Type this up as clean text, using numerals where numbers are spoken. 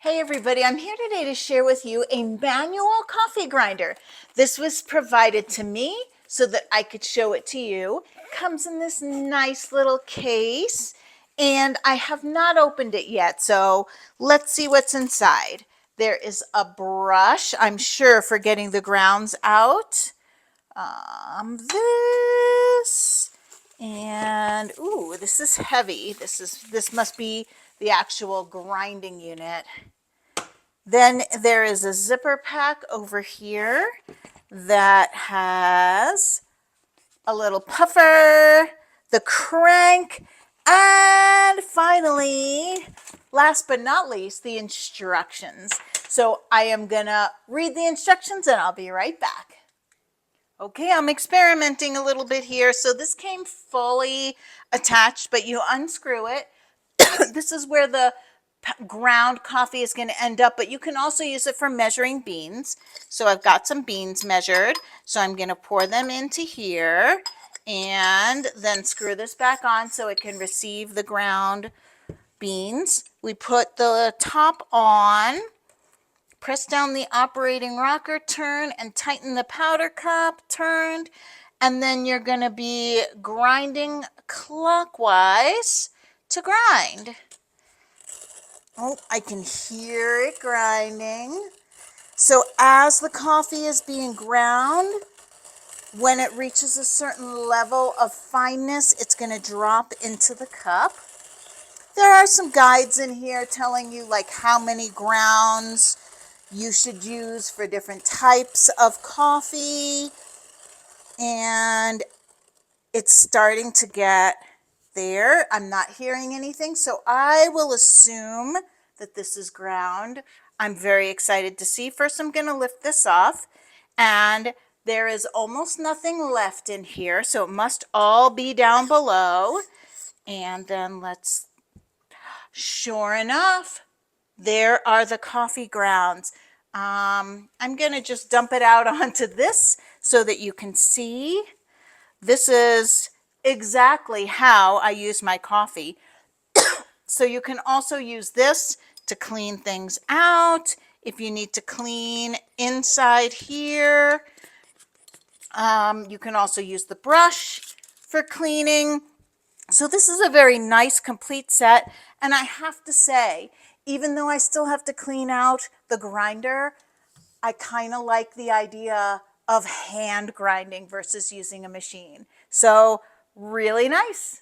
Hey everybody, I'm here today to share with you a manual coffee grinder. This was provided to me so that I could show it to you. Comes in this nice little case and I have not opened it yet, so let's see what's inside. There is a brush, I'm sure, for getting the grounds out. This and ooh, this is heavy. This must be the actual grinding unit. Then there is a zipper pack over here that has a little puffer, the crank, and finally, last but not least, the instructions. So I am gonna read the instructions and I'll be right back. Okay, I'm experimenting a little bit here. So this came fully attached, but you unscrew it. This is where the ground coffee is going to end up, but you can also use it for measuring beans. So I've got some beans measured. So I'm going to pour them into here and then screw this back on so it can receive the ground beans. We put the top on, press down the operating rocker, turn and tighten the powder cup, turned, and then you're going to be grinding clockwise to grind. Oh, I can hear it grinding. So as the coffee is being ground, when it reaches a certain level of fineness, it's going to drop into the cup. There are some guides in here telling you like how many grounds you should use for different types of coffee. And it's starting to get there. I'm not hearing anything, so I will assume that this is ground. I'm very excited to see. First, I'm going to lift this off, and there is almost nothing left in here, so it must all be down below. And then sure enough, there are the coffee grounds. I'm going to just dump it out onto this so that you can see. This is exactly how I use my coffee. So you can also use this to clean things out. If you need to clean inside here, you can also use the brush for cleaning. So this is a very nice complete set. And I have to say, even though I still have to clean out the grinder, I kind of like the idea of hand grinding versus using a machine. So really nice.